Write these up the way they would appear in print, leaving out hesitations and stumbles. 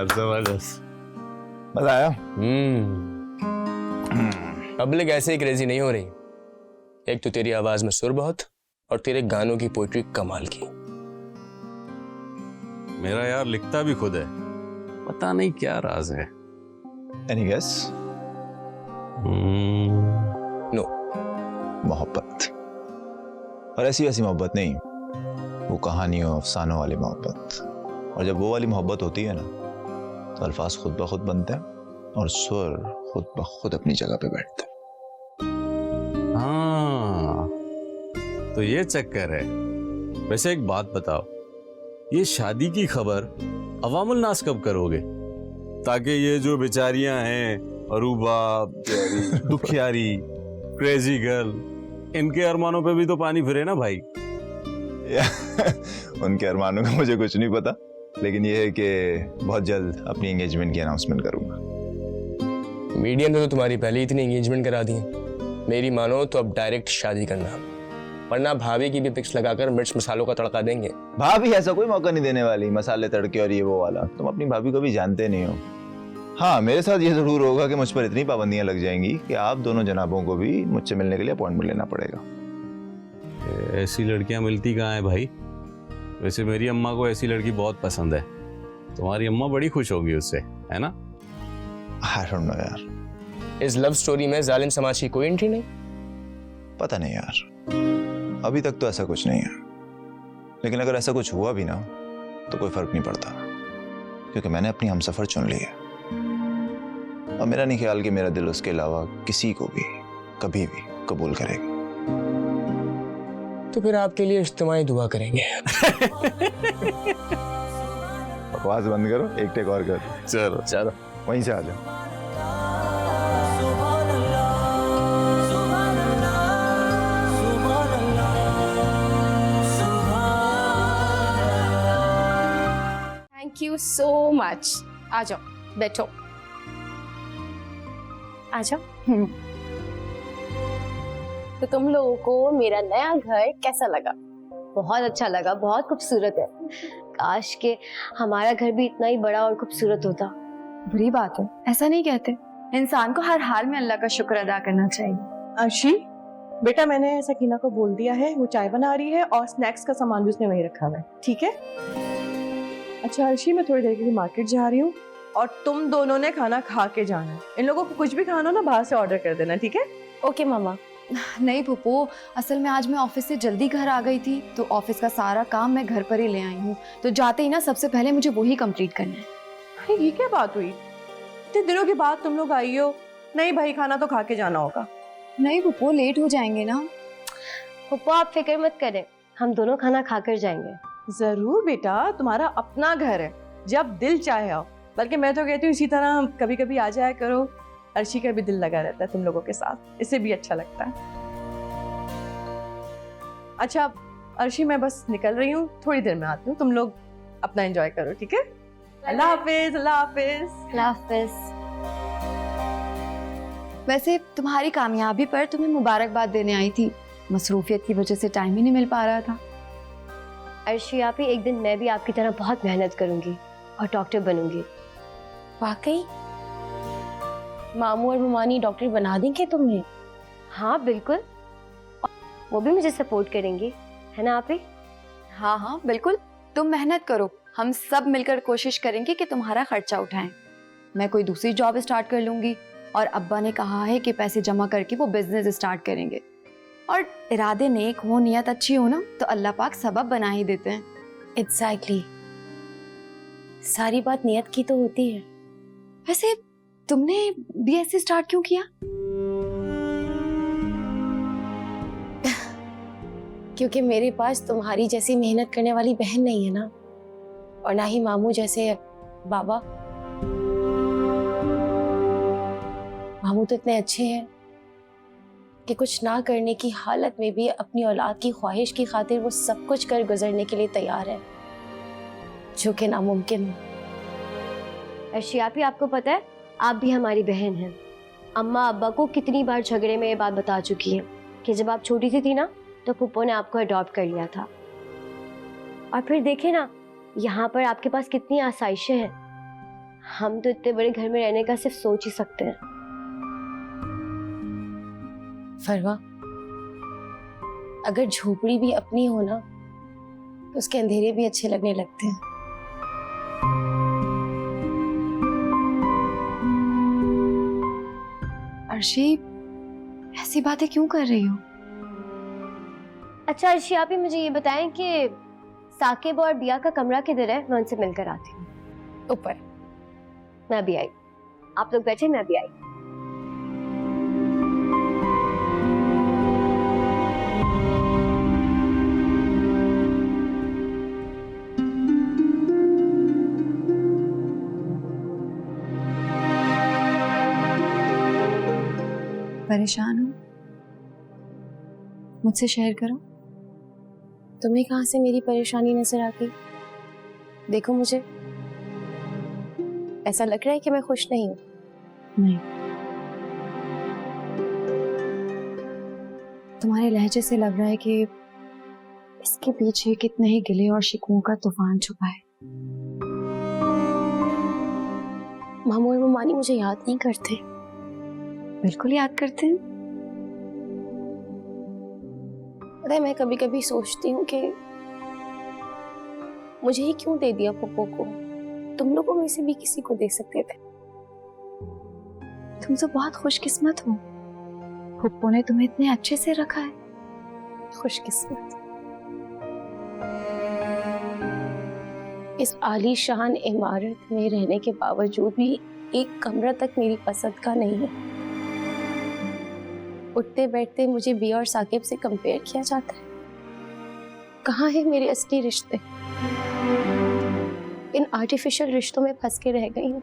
जबरदस्त, मजा आया। पब्लिक ऐसे ही क्रेजी नहीं हो रही। एक तो तेरी आवाज में सुर बहुत, और तेरे गानों की पोइट्री कमाल की। मेरा यार लिखता भी खुद है, पता नहीं क्या राज है। Any guess? नो। मोहब्बत, और ऐसी वैसी मोहब्बत नहीं, वो कहानियों अफसानों वाली मोहब्बत। और जब वो वाली मोहब्बत होती है ना, तो अल्फाज खुद ब खुद बनते हैं और स्वर खुद ब खुद अपनी जगह पे बैठते हैं। हाँ, तो ये चक्कर है। वैसे एक बात बताओ, ये शादी की खबर अवामुल नास कब करोगे, ताकि ये जो बेचारियां हैं, अरूबा, दुखियारी, क्रेजी गर्ल, इनके अरमानों पे भी तो पानी फिरे ना भाई। उनके अरमानों का मुझे कुछ नहीं पता, लेकिन ये है कि बहुत जल्द अपनी एंगेजमेंट की अनाउंसमेंट करूंगा। मीडिया ने तो तुम्हारी पहले इतनी एंगेजमेंट करा दी है। मेरी मानो तो अब डायरेक्ट शादी करना, वरना भाभी की भी पिक्स लगाकर मिर्च मसालों का तड़का देंगे। भाभी ऐसा कोई मौका नहीं देने वाली, मसाले तड़के और ये वो वाला। तुम अपनी भाभी को भी जानते नहीं हो। हाँ, मेरे साथ ये जरूर होगा कि मुझ पर इतनी पाबंदियां लग जाएंगी कि आप दोनों जनाबों को भी मुझसे मिलने के लिए अपॉइंटमेंट लेना पड़ेगा। ऐसी लड़कियां मिलती कहाँ है भाई? वैसे मेरी अम्मा को ऐसी लड़की बहुत पसंद है, तुम्हारी अम्मा बड़ी खुश होगी उससे, है ना? I don't know यार। इस लव स्टोरी में जालिम समाज की कोई एंट्री नहीं? पता नहीं यार, अभी तक तो ऐसा कुछ नहीं है। लेकिन अगर ऐसा कुछ हुआ भी ना, तो कोई फर्क नहीं पड़ता, क्योंकि मैंने अपनी हमसफर चुन ली है। और मेरा नहीं ख्याल कि मेरा दिल उसके अलावा किसी को भी कभी भी कबूल करेगा। तो फिर आपके लिए इज्तिमाई दुआ करेंगे। बकवास बंद करो, एक टेक और कर। चलो चलो वहीं से आ जाओ। Thank you so much. आ जाओ, बैठो, आ जाओ। तो तुम लोगों को मेरा नया घर कैसा लगा? बहुत अच्छा लगा, बहुत खूबसूरत है। काश के हमारा घर भी इतना ही बड़ा और खूबसूरत होता। बुरी बात है, ऐसा नहीं कहते। इंसान को हर हाल में अल्लाह का शुक्र अदा करना चाहिए। अर्शी बेटा, मैंने सकीना को बोल दिया है, वो चाय बना रही है और स्नैक्स का सामान भी उसने वहीं रखा हुआ है, ठीक है? अच्छा अर्शी, मैं थोड़ी देर के लिए मार्केट जा रही हूँ और तुम दोनों ने खाना खा के जाना है। इन लोगों को कुछ भी खाना हो ना, बाहर से ऑर्डर कर देना, ठीक है? ओके मामा। नहीं पुप्पो, असल में आज मैं ऑफिस से जल्दी घर आ गई थी, तो ऑफिस का सारा काम मैं घर पर ही ले आई हूँ। तो जाते ही ना सबसे पहले मुझे वही कंप्लीट करना है। अरे ये क्या बात हुई, इतने दिनों के बाद तुम लोग आई हो। नहीं भाई, खाना तो खा के जाना होगा। नहीं पुप्पो, लेट हो जाएंगे ना। पप्पा आप फिक्र मत करें, हम दोनों खाना खाकर जाएंगे। जरूर बेटा, तुम्हारा अपना घर है, जब दिल चाहे आओ। बल्कि मैं तो कहती हूँ इसी तरह कभी कभी आ जाया करो। अर्शी का भी दिल लगा रहता है तुम लोगों के साथ, इसे भी अच्छा लगता है। अच्छा अर्शी, मैं बस निकल रही हूँ, थोड़ी देर में आती हूँ। तुम लोग अपना एंजॉय करो, ठीक है? अल्लाह हाफिज। अल्लाह हाफिज। अल्लाह हाफिज। वैसे तुम्हारी कामयाबी पर तुम्हें मुबारकबाद देने आई थी, मसरूफियत की वजह से टाइम ही नहीं मिल पा रहा था। अर्शी आप ही, एक दिन मैं भी आपकी तरह बहुत मेहनत करूंगी और डॉक्टर बनूंगी। वाकई मामू और ममानी डॉक्टर बना देंगे तुम्हें? हाँ बिल्कुल, वो भी मुझे सपोर्ट करेंगी, है ना आप ही? हाँ हाँ बिल्कुल, तुम मेहनत करो, हम सब मिलकर कोशिश करेंगे कि तुम्हारा खर्चा उठाएं। मैं कोई दूसरी जॉब स्टार्ट कर लूंगी और अब्बा ने कहा है कि पैसे जमा करके वो बिजनेस स्टार्ट करेंगे। और इरादे नेक हो, नियत अच्छी हो ना, तो अल्लाह पाक सबब बना ही देते हैं। एग्जैक्टली, सारी बात नियत की तो होती है। वैसे तुमने बीएससी स्टार्ट क्यों किया? क्योंकि मेरे पास तुम्हारी जैसी मेहनत करने वाली बहन नहीं है ना, और ना ही मामू जैसे बाबा। मामू तो इतने अच्छे हैं कि कुछ ना करने की हालत में भी अपनी औलाद की ख्वाहिश की खातिर वो सब कुछ कर गुजरने के लिए तैयार है, जो कि नामुमकिन है। अर्शी आप ही, आपको पता है आप भी हमारी बहन हैं। अम्मा अब्बा को कितनी बार झगड़े में ये बात बता चुकी है कि जब आप छोटी सी थी ना, तो पुप्पो ने आपको अडॉप्ट कर लिया था। और फिर देखे ना, यहाँ पर आपके पास कितनी आसाइशें हैं। हम तो इतने बड़े घर में रहने का सिर्फ सोच ही सकते हैं। फरवा, अगर झोपड़ी भी अपनी हो ना तो उसके अंधेरे भी अच्छे लगने लगते हैं। अर्शी, ऐसी बातें क्यों कर रही हो? अच्छा अर्शी, आप ही मुझे ये बताएं कि साकिब और बिया का कमरा किधर है? मैं उनसे मिलकर आती हूँ। ऊपर। मैं भी आई। आप लोग बैठे, मैं भी आई। परेशान हो? मुझसे शेयर करो। तुम्हें कहाँ से मेरी परेशानी नजर आ गई? देखो मुझे, ऐसा लग रहा है कि मैं खुश नहीं हूँ। नहीं, तुम्हारे लहजे से लग रहा है कि इसके पीछे कितने ही गिले और शिकवों का तूफान छुपा है। मामू और ममानी मुझे याद नहीं करते। बिल्कुल याद करते हैं। पता है, मैं कभी कभी सोचती हूँ कि मुझे ही क्यों दे दिया पप्पो को। तुम लोगों में से भी किसी को दे सकते थे। तुम तो बहुत खुशकिस्मत हो, पप्पो ने तुम्हें इतने अच्छे से रखा है। खुशकिस्मत। इस आलीशान इमारत में रहने के बावजूद भी एक कमरा तक मेरी पसंद का नहीं है। उठते बैठते मुझे बिया और साकिब से कंपेयर किया जाता है। कहाँ है मेरे असली रिश्ते? इन आर्टिफिशियल रिश्तों में फंस के रह गई हूँ,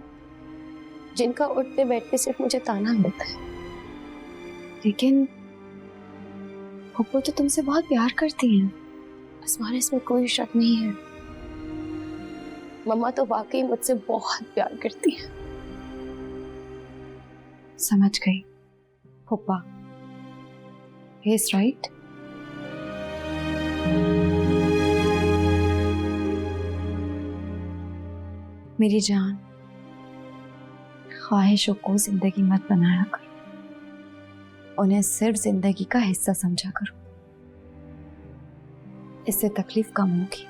जिनका उठते बैठते सिर्फ मुझे ताना मिलता है। लेकिन पप्पो तो तुमसे बहुत प्यार करती हैं। आसमान, इसमें कोई शक नहीं है। मम्मा तो वाकई मुझसे बहुत प्यार करती है। समझ गई। पप्पा, he is right. मेरी जान, ख्वाहिशों को जिंदगी मत बनाया करो, उन्हें सिर्फ जिंदगी का हिस्सा समझा करो। इससे तकलीफ कम होगी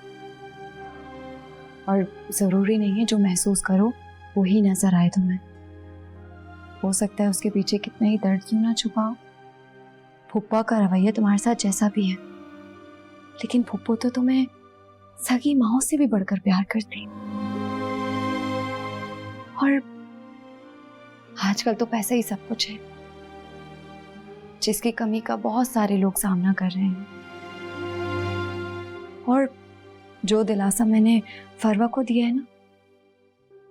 और जरूरी नहीं है जो महसूस करो वो ही नजर आए तुम्हें। हो सकता है उसके पीछे कितने ही दर्द क्यों ना छुपाओ। फुप्पा का रवैया तुम्हारे साथ जैसा भी है, लेकिन फुप्पो तो तुम्हें सगी माओ से भी बढ़कर प्यार करती। और आजकल तो पैसे ही सब कुछ है, जिसकी कमी का बहुत सारे लोग सामना कर रहे हैं। और जो दिलासा मैंने फरवा को दिया है ना,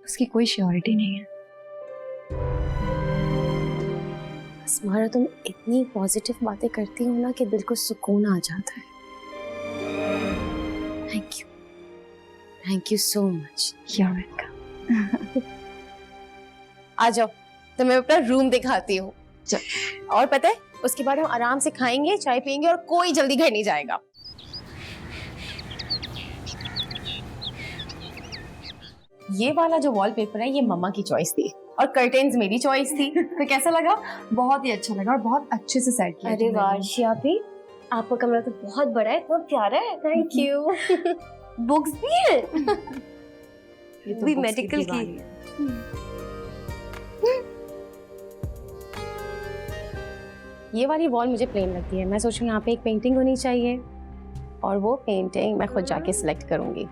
उसकी कोई श्योरिटी नहीं है। तुम्हारा तुम इतनी पॉजिटिव बातें करती हो ना कि दिल को सुकून आ जाता है। Thank you so much. You're welcome. आ जाओ, तो मैं अपना रूम दिखाती हूँ। और पता है, उसके बाद हम आराम से खाएंगे, चाय पियेंगे और कोई जल्दी घर नहीं जाएगा। ये वाला जो वॉलपेपर है, ये मम्मा की चॉइस थी और कर्टेन्स मेरी चॉइस थी। तो कैसा लगा? बहुत ही अच्छा लगा और बहुत अच्छे से सेट किया। अरे वाह शियापी, आपका कमरा तो बहुत बड़ा है, बहुत प्यारा है। Thank you. बुक्स भी है। ये तो भी books मेडिकल दीवार की। है। ये वाली वॉल मुझे प्लेन लगती है। मैं सोच रही हूँ यहाँ पे एक पेंटिंग होनी चाहिए और वो पेंटिंग मैं खुद जाके सिलेक्ट करूंगी।